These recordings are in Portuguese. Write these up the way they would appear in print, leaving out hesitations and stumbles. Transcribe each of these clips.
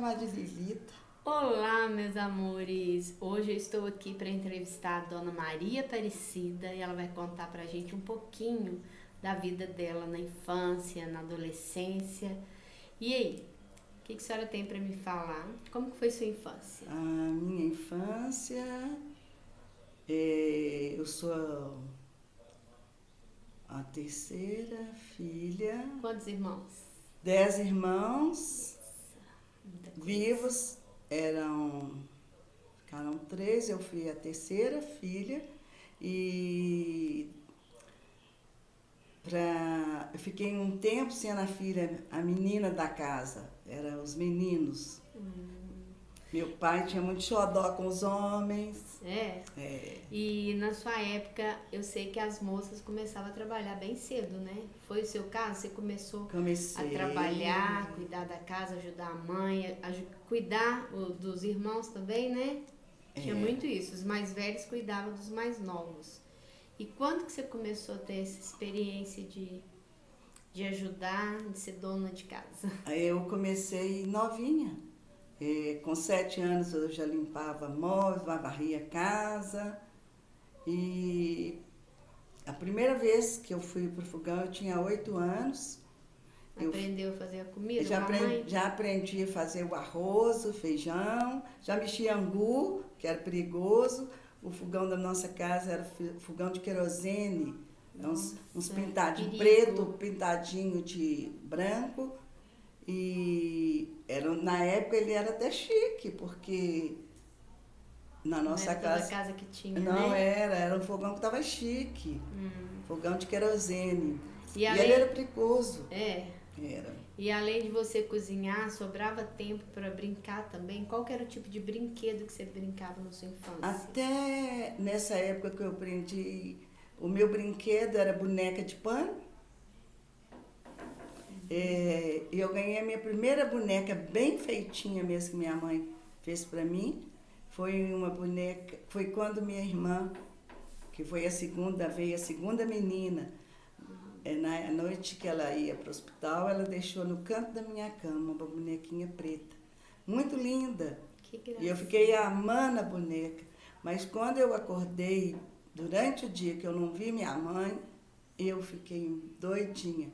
chamar de Lilita. Olá, meus amores! Hoje eu estou aqui para entrevistar a dona Maria Aparecida e ela vai contar pra gente um pouquinho da vida dela na infância, na adolescência. E aí, o que a senhora tem para me falar? Como que foi sua infância? A minha infância, eu sou a terceira filha, Quantos irmãos? 10 irmãos Muita coisa. vivos, ficaram 3, eu fui a terceira filha e eu fiquei um tempo sendo a filha, a menina da casa, eram os meninos. Meu pai tinha muito xodó com os homens. É? É, E na sua época, eu sei que as moças começavam a trabalhar bem cedo, né? Foi o seu caso? Você começou a comecei. trabalhar, cuidar da casa, ajudar a mãe, cuidar dos irmãos também, né? Tinha muito isso. Os mais velhos cuidavam dos mais novos. E quando que você começou a ter essa experiência de ajudar, de ser dona de casa? Aí eu comecei novinha. Com 7 anos eu já limpava móveis, varria a casa. E a primeira vez que eu fui para o fogão eu tinha 8 anos. Aprendeu a fazer a comida Já com a mãe? já aprendi a fazer o arroz, o feijão, já mexia angu, que era perigoso. O fogão da nossa casa era fogão de querosene, uns pintadinhos preto, pintadinho de branco. E na época ele era até chique, porque na nossa Não era toda casa que tinha, não né? era um fogão que estava chique, fogão de querosene. E ele era perigoso. É. Era. E além de você cozinhar, sobrava tempo para brincar também? Qual que era o tipo de brinquedo que você brincava na sua infância? Até nessa época que eu aprendi, o meu brinquedo era boneca de pano. E eu ganhei a minha primeira boneca bem feitinha mesmo que minha mãe fez para mim. Foi uma boneca, foi quando minha irmã, que foi veio a segunda menina, na noite que ela ia para o hospital, ela deixou no canto da minha cama uma bonequinha preta, muito linda. Que graça. E eu fiquei amando a boneca. Mas quando eu acordei, durante o dia que eu não vi minha mãe, eu fiquei doidinha.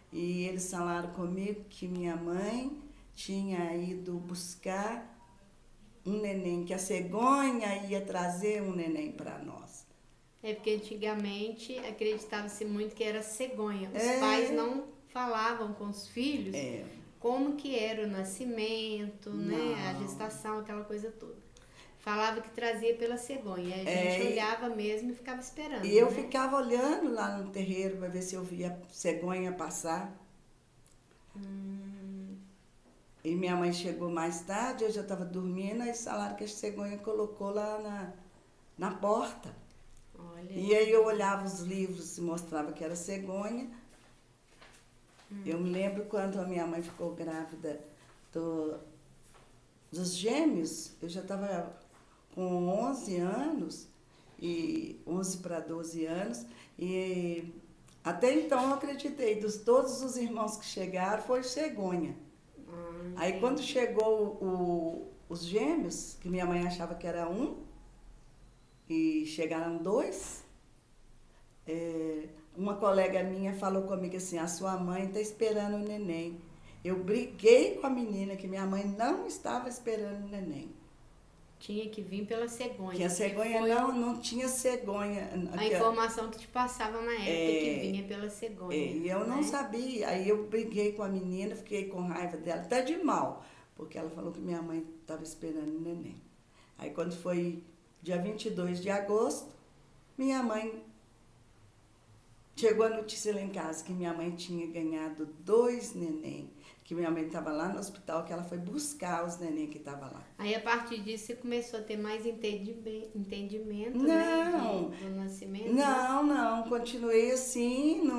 E eles falaram comigo que minha mãe tinha ido buscar um neném, que a cegonha ia trazer um neném para nós. É porque antigamente acreditava-se muito que era cegonha. Os pais não falavam com os filhos como que era o nascimento, né? A gestação, aquela coisa toda. Falava que trazia pela cegonha. A gente olhava mesmo e ficava esperando. E eu ficava olhando lá no terreiro para ver se eu via a cegonha passar. E minha mãe chegou mais tarde, eu já estava dormindo, aí falaram que a cegonha colocou lá na porta. Olha. E aí eu olhava os livros e mostrava que era cegonha. Eu me lembro quando a minha mãe ficou grávida dos gêmeos, eu já estava com 11 anos, e 11 para 12 anos, e até então eu acreditei, todos os irmãos que chegaram foi cegonha. Aí quando chegou os gêmeos, que minha mãe achava que era um, e chegaram 2, uma colega minha falou comigo assim, a sua mãe está esperando o neném. Eu briguei com a menina que minha mãe não estava esperando o neném. Tinha que vir pela cegonha. Que a cegonha não tinha cegonha. A informação que te passava na época que vinha pela cegonha. E eu não sabia. Aí eu briguei com a menina, fiquei com raiva dela, até de mal, porque ela falou que minha mãe estava esperando o neném. Aí quando foi dia 22 de agosto, minha mãe chegou a notícia lá em casa que minha mãe tinha ganhado 2 neném, que minha mãe estava lá no hospital, que ela foi buscar os neném que estavam lá. Aí a partir disso você começou a ter mais entendimento, não, né, do nascimento? Não, continuei assim,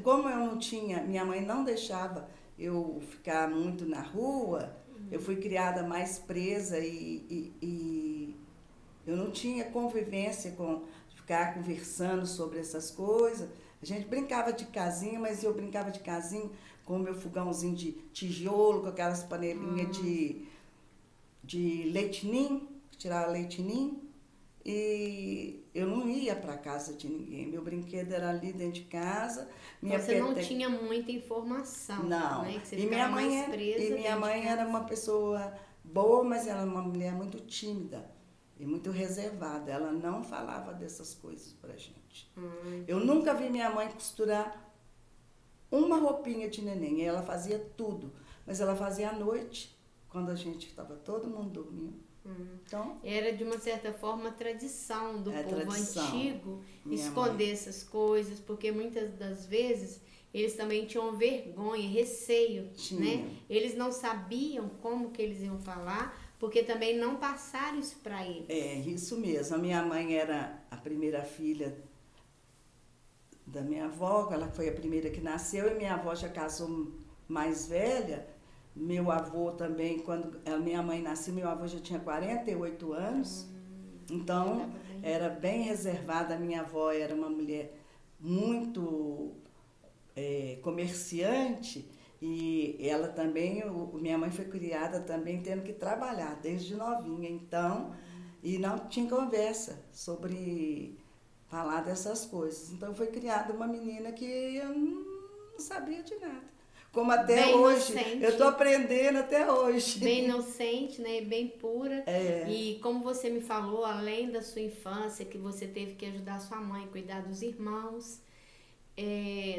como eu não tinha, minha mãe não deixava eu ficar muito na rua, eu fui criada mais presa e eu não tinha convivência com ficar conversando sobre essas coisas. A gente brincava de casinha, mas eu brincava de casinha com o meu fogãozinho de tijolo, com aquelas panelinhas de leite ninho, tirava leite ninho. E eu não ia para casa de ninguém. Meu brinquedo era ali dentro de casa. Então, você não tinha muita informação. Não. Né? Que você e minha mãe, era uma pessoa boa, mas ela era uma mulher muito tímida e muito reservada. Ela não falava dessas coisas pra gente. Eu nunca vi minha mãe costurar uma roupinha de neném. Ela fazia tudo, mas ela fazia à noite, quando a gente estava todo mundo dormindo. Então, era de uma certa forma tradição do povo antigo esconder essas coisas, porque muitas das vezes eles também tinham vergonha, receio, né? Eles não sabiam como que eles iam falar, porque também não passaram isso para eles. É, isso mesmo. A minha mãe era a primeira filha da minha avó, ela foi a primeira que nasceu, e minha avó já casou mais velha. Meu avô também, quando a minha mãe nasceu, meu avô já tinha 48 anos. Então, era bem reservada. A minha avó era uma mulher muito comerciante, e ela também, minha mãe foi criada também tendo que trabalhar desde novinha. Então, e não tinha conversa sobre falar dessas coisas. Então, foi criada uma menina que eu não sabia de nada. Como até bem hoje, inocente, eu estou aprendendo até hoje. Bem inocente, né? Bem pura. E como você me falou, além da sua infância, que você teve que ajudar sua mãe, cuidar dos irmãos,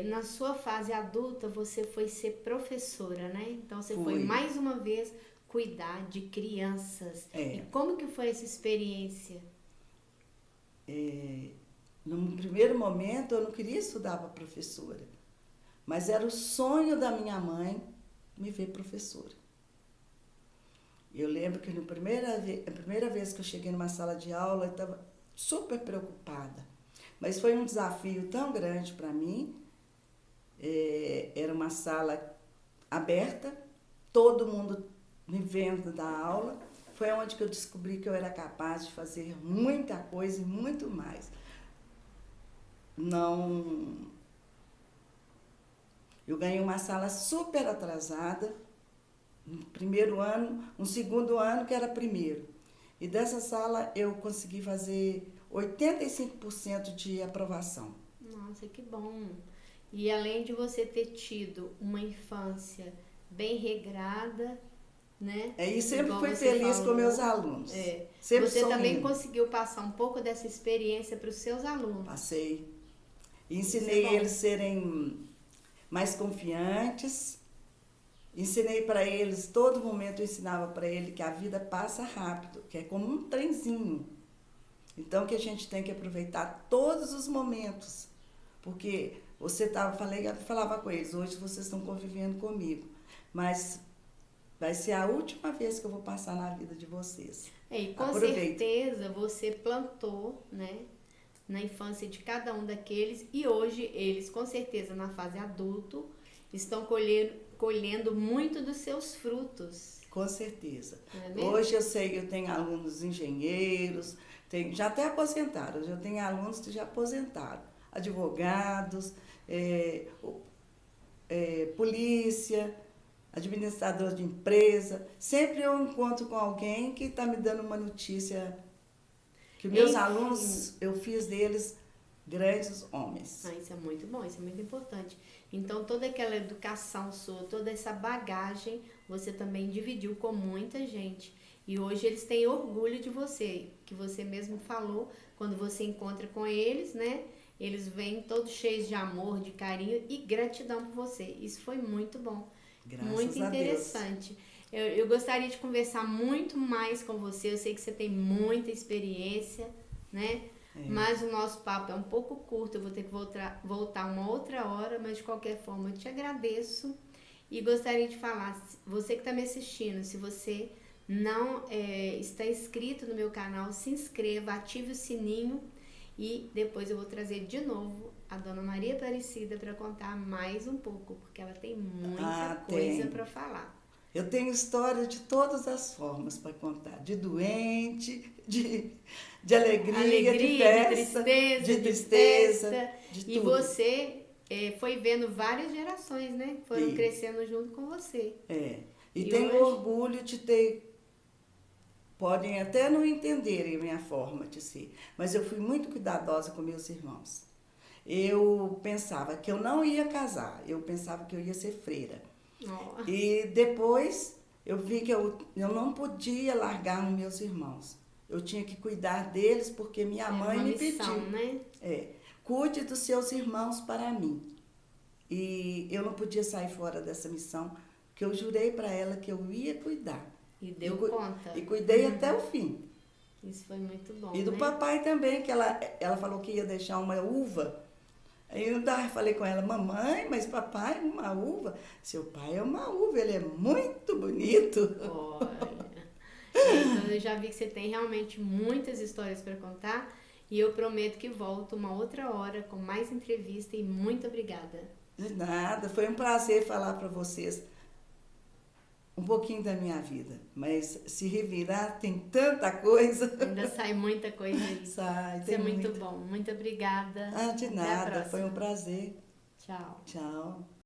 na sua fase adulta, você foi ser professora, né? Então, você foi mais uma vez cuidar de crianças. E como que foi essa experiência? No primeiro momento, eu não queria estudar para professora. Mas era o sonho da minha mãe me ver professora. Eu lembro que a primeira vez que eu cheguei numa sala de aula, eu estava super preocupada. Mas foi um desafio tão grande para mim. Era uma sala aberta, todo mundo me vendo dar aula. Foi onde que eu descobri que eu era capaz de fazer muita coisa e muito mais. Eu ganhei uma sala super atrasada, no primeiro ano, no segundo ano que era primeiro. E dessa sala eu consegui fazer 85% de aprovação. Nossa, que bom! E além de você ter tido uma infância bem regrada, né? E sempre fui feliz com meus alunos. Sempre você também conseguiu passar um pouco dessa experiência para os seus alunos. Passei. E ensinei eles a serem mais confiantes. Ensinei para eles, todo momento eu ensinava para eles que a vida passa rápido, que é como um trenzinho. Então, que a gente tem que aproveitar todos os momentos. Porque eu falava com eles, hoje vocês estão convivendo comigo, mas vai ser a última vez que eu vou passar na vida de vocês. E com certeza você plantou, né, na infância de cada um daqueles, e hoje eles, com certeza, na fase adulto, estão colhendo muito dos seus frutos. Com certeza. Hoje eu sei que eu tenho alunos engenheiros, já até aposentaram, eu já tenho alunos que já aposentaram, advogados, polícia, administrador de empresa. Sempre eu encontro com alguém que está me dando uma notícia que meus alunos, eu fiz deles grandes homens. Isso é muito bom, isso é muito importante. Então, toda aquela educação sua, toda essa bagagem, você também dividiu com muita gente. E hoje eles têm orgulho de você, que você mesmo falou, quando você encontra com eles, né? Eles vêm todos cheios de amor, de carinho e gratidão por você. Isso foi muito bom. Graças muito interessante. Eu gostaria de conversar muito mais com você. Eu sei que você tem muita experiência, né? Mas o nosso papo é um pouco curto. Eu vou ter que voltar uma outra hora, mas de qualquer forma eu te agradeço. E gostaria de falar, você que está me assistindo, se você não está inscrito no meu canal, se inscreva, ative o sininho. E depois eu vou trazer de novo a Dona Maria Aparecida para contar mais um pouco, porque ela tem muita coisa para falar. Eu tenho história de todas as formas para contar, de doente, de alegria, de festa, de tristeza, de tudo. E você foi vendo várias gerações, né? Foram crescendo junto com você. E tenho orgulho de ter... Podem até não entenderem a minha forma de ser, mas eu fui muito cuidadosa com meus irmãos. Eu pensava que eu não ia casar, eu pensava que eu ia ser freira. E depois eu vi que eu não podia largar os meus irmãos. Eu tinha que cuidar deles porque minha mãe me pediu. Né? Cuide dos seus irmãos para mim. E eu não podia sair fora dessa missão, porque eu jurei para ela que eu ia cuidar. E deu conta. E cuidei até o fim. Isso foi muito bom. E do papai também, que ela falou que ia deixar uma uva. Aí eu falei com ela, mamãe, mas papai, uma uva? Seu pai é uma uva, ele é muito bonito. Olha. Então eu já vi que você tem realmente muitas histórias para contar. E eu prometo que volto uma outra hora com mais entrevista. E muito obrigada. De nada, foi um prazer falar para vocês um pouquinho da minha vida, mas se revirar tem tanta coisa. Ainda sai muita coisa aí. Sai, isso é muito bom. Muito obrigada. De nada, foi um prazer. Tchau. Tchau.